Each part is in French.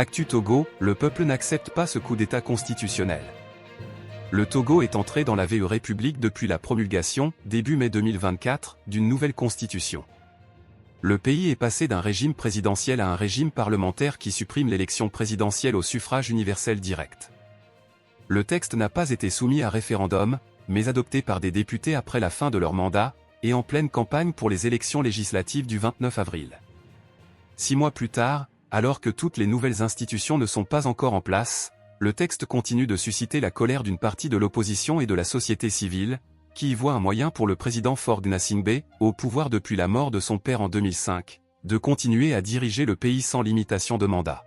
Actu Togo, le peuple n'accepte pas ce coup d'État constitutionnel. Le Togo est entré dans la VE République depuis la promulgation, début mai 2024, d'une nouvelle constitution. Le pays est passé d'un régime présidentiel à un régime parlementaire qui supprime l'élection présidentielle au suffrage universel direct. Le texte n'a pas été soumis à référendum, mais adopté par des députés après la fin de leur mandat, et en pleine campagne pour les élections législatives du 29 avril. 6 mois plus tard, alors que toutes les nouvelles institutions ne sont pas encore en place, le texte continue de susciter la colère d'une partie de l'opposition et de la société civile, qui y voit un moyen pour le président Faure Gnassingbé, au pouvoir depuis la mort de son père en 2005, de continuer à diriger le pays sans limitation de mandat.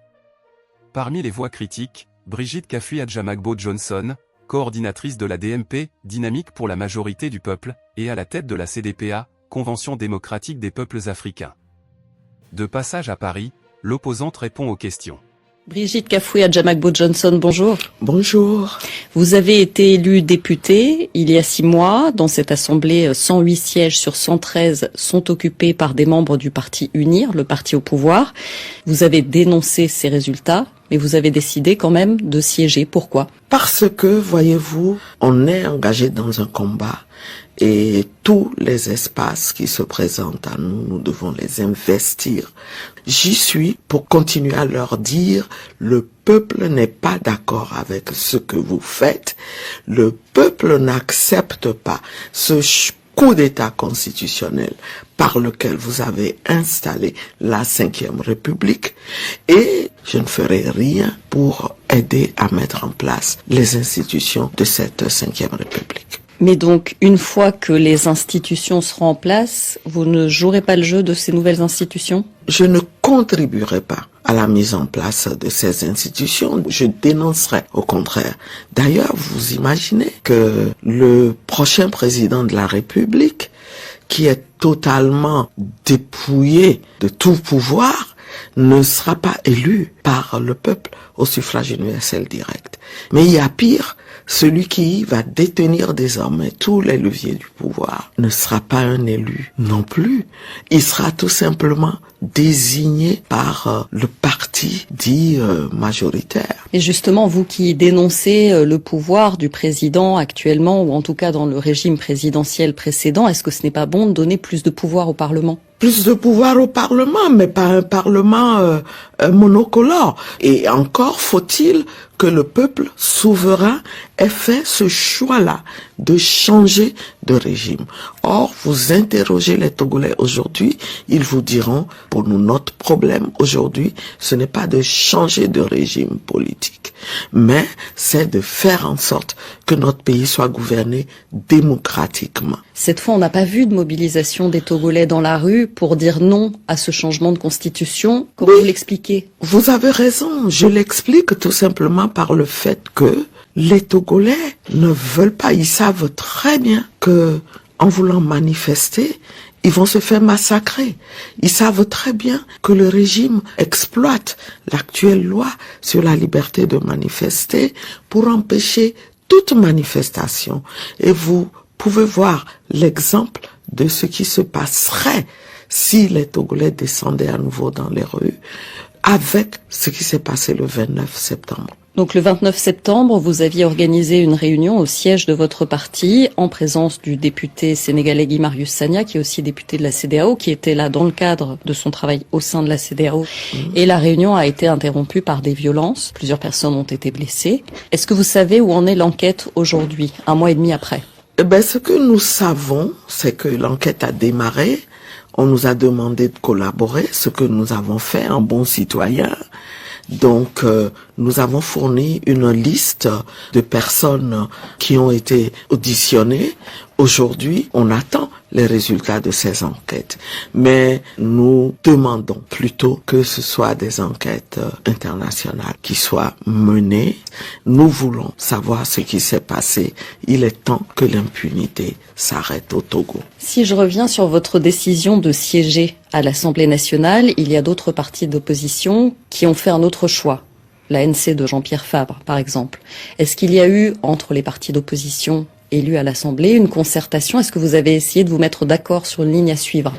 Parmi les voix critiques, Brigitte Kafui-Adjamagbo-Johnson, coordinatrice de la DMP, Dynamique pour la majorité du peuple, et à la tête de la CDPA, Convention démocratique des peuples africains. De passage à Paris, l'opposante répond aux questions. Brigitte Kafui-Adjamagbo-Johnson, bonjour. Bonjour. Vous avez été élue députée il y a 6 mois. Dans cette assemblée, 108 sièges sur 113 sont occupés par des membres du parti UNIR, le parti au pouvoir. Vous avez dénoncé ces résultats, mais vous avez décidé quand même de siéger. Pourquoi ? Parce que, voyez-vous, on est engagé dans un combat et tous les espaces qui se présentent à nous, nous devons les investir. J'y suis pour continuer à leur dire, le peuple n'est pas d'accord avec ce que vous faites. Le peuple n'accepte pas ce coup d'État constitutionnel par lequel vous avez installé la Ve République et je ne ferai rien pour aider à mettre en place les institutions de cette Ve République. Mais donc, une fois que les institutions seront en place, vous ne jouerez pas le jeu de ces nouvelles institutions ? Je ne contribuerai pas à la mise en place de ces institutions. Je dénoncerai au contraire. D'ailleurs, vous imaginez que le prochain président de la République, qui est totalement dépouillé de tout pouvoir, ne sera pas élu par le peuple au suffrage universel direct. Mais il y a pire, celui qui va détenir désormais tous les leviers du pouvoir ne sera pas un élu non plus. Il sera tout simplement désigné par le parti dit majoritaire. Et justement, vous qui dénoncez le pouvoir du président actuellement, ou en tout cas dans le régime présidentiel précédent, est-ce que ce n'est pas bon de donner plus de pouvoir au Parlement ? Plus de pouvoir au Parlement, mais pas un Parlement monocolore. Et encore faut-il que le peuple souverain ait fait ce choix-là de changer de régime. Or, vous interrogez les Togolais aujourd'hui, ils vous diront, pour nous, notre problème aujourd'hui, ce n'est pas de changer de régime politique, mais c'est de faire en sorte que notre pays soit gouverné démocratiquement. Cette fois, on n'a pas vu de mobilisation des Togolais dans la rue pour dire non à ce changement de constitution. Comment vous l'expliquez ? Vous avez raison, je l'explique tout simplement par le fait que les Togolais ne veulent pas, ils savent très bien que en voulant manifester, ils vont se faire massacrer. Ils savent très bien que le régime exploite l'actuelle loi sur la liberté de manifester pour empêcher toute manifestation. Et vous pouvez voir l'exemple de ce qui se passerait si les Togolais descendaient à nouveau dans les rues avec ce qui s'est passé le 29 septembre. Donc le 29 septembre, vous aviez organisé une réunion au siège de votre parti en présence du député sénégalais Guy Marius Sagna, qui est aussi député de la CEDEAO, qui était là dans le cadre de son travail au sein de la CEDEAO. Et la réunion a été interrompue par des violences. Plusieurs personnes ont été blessées. Est-ce que vous savez où en est l'enquête aujourd'hui, 1 mois et demi après ? Ce que nous savons, c'est que l'enquête a démarré. On nous a demandé de collaborer, ce que nous avons fait en bons citoyens. Donc, nous avons fourni une liste de personnes qui ont été auditionnées. Aujourd'hui, on attend les résultats de ces enquêtes. Mais nous demandons plutôt que ce soit des enquêtes internationales qui soient menées. Nous voulons savoir ce qui s'est passé. Il est temps que l'impunité s'arrête au Togo. Si je reviens sur votre décision de siéger à l'Assemblée nationale, il y a d'autres partis d'opposition qui ont fait un autre choix. L'ANC de Jean-Pierre Fabre, par exemple. Est-ce qu'il y a eu, entre les partis d'opposition élus à l'Assemblée, une concertation ? Est-ce que vous avez essayé de vous mettre d'accord sur une ligne à suivre ?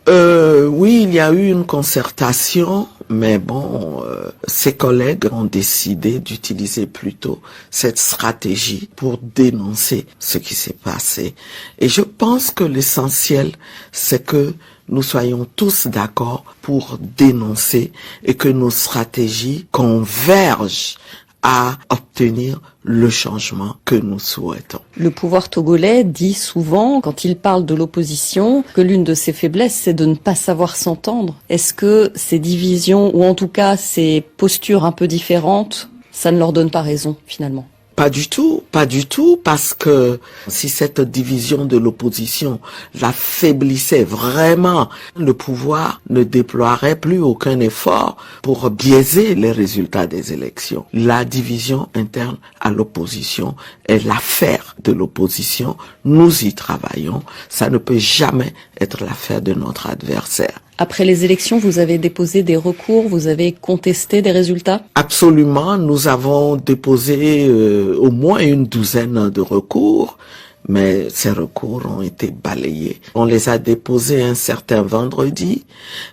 Oui, il y a eu une concertation, mais bon, ses collègues ont décidé d'utiliser plutôt cette stratégie pour dénoncer ce qui s'est passé. Et je pense que l'essentiel, c'est que nous soyons tous d'accord pour dénoncer et que nos stratégies convergent à obtenir le changement que nous souhaitons. Le pouvoir togolais dit souvent, quand il parle de l'opposition, que l'une de ses faiblesses, c'est de ne pas savoir s'entendre. Est-ce que ces divisions, ou en tout cas ces postures un peu différentes, ça ne leur donne pas raison, finalement ? Pas du tout, parce que si cette division de l'opposition l'affaiblissait vraiment, le pouvoir ne déploierait plus aucun effort pour biaiser les résultats des élections. La division interne à l'opposition est l'affaire de l'opposition. Nous y travaillons. Ça ne peut jamais être l'affaire de notre adversaire. Après les élections, vous avez déposé des recours, vous avez contesté des résultats ? Absolument, nous avons déposé au moins une douzaine de recours, mais ces recours ont été balayés. On les a déposés un certain vendredi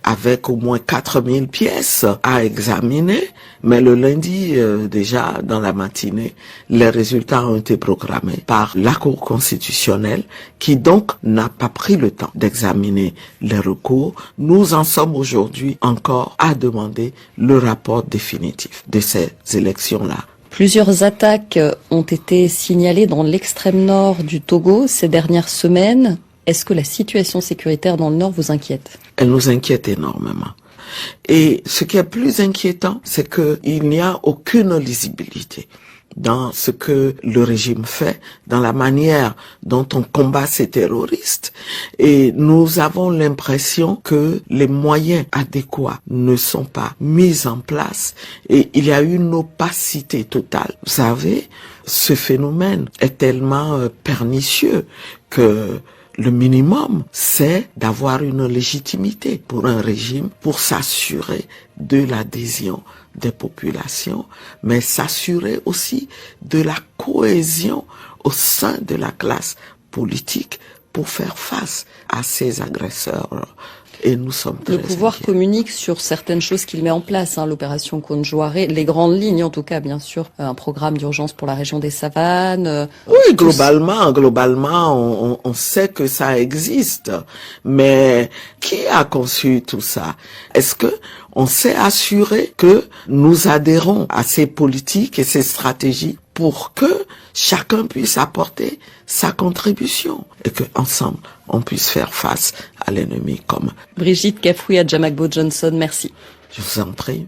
avec au moins 4000 pièces à examiner, mais le lundi, déjà dans la matinée, les résultats ont été proclamés par la Cour constitutionnelle qui donc n'a pas pris le temps d'examiner les recours. Nous en sommes aujourd'hui encore à demander le rapport définitif de ces élections-là. Plusieurs attaques ont été signalées dans l'extrême nord du Togo ces dernières semaines. Est-ce que la situation sécuritaire dans le nord vous inquiète ? Elle nous inquiète énormément. Et ce qui est plus inquiétant, c'est qu'il n'y a aucune lisibilité dans ce que le régime fait, dans la manière dont on combat ces terroristes. Et nous avons l'impression que les moyens adéquats ne sont pas mis en place et il y a une opacité totale. Vous savez, ce phénomène est tellement pernicieux que le minimum, c'est d'avoir une légitimité pour un régime, pour s'assurer de l'adhésion des populations, mais s'assurer aussi de la cohésion au sein de la classe politique pour faire face à ces agresseurs. Et nous sommes très Le pouvoir inquiets. communique sur certaines choses qu'il met en place, l'opération Konjoaré, les grandes lignes en tout cas, bien sûr, un programme d'urgence pour la région des savanes. Oui, globalement, on sait que ça existe, mais qui a conçu tout ça? Est-ce que on s'est assuré que nous adhérons à ces politiques et ces stratégies pour que chacun puisse apporter sa contribution et que ensemble on puisse faire face à l'ennemi commun? Brigitte Kafoué Adjamagbo Johnson, merci. Je vous en prie.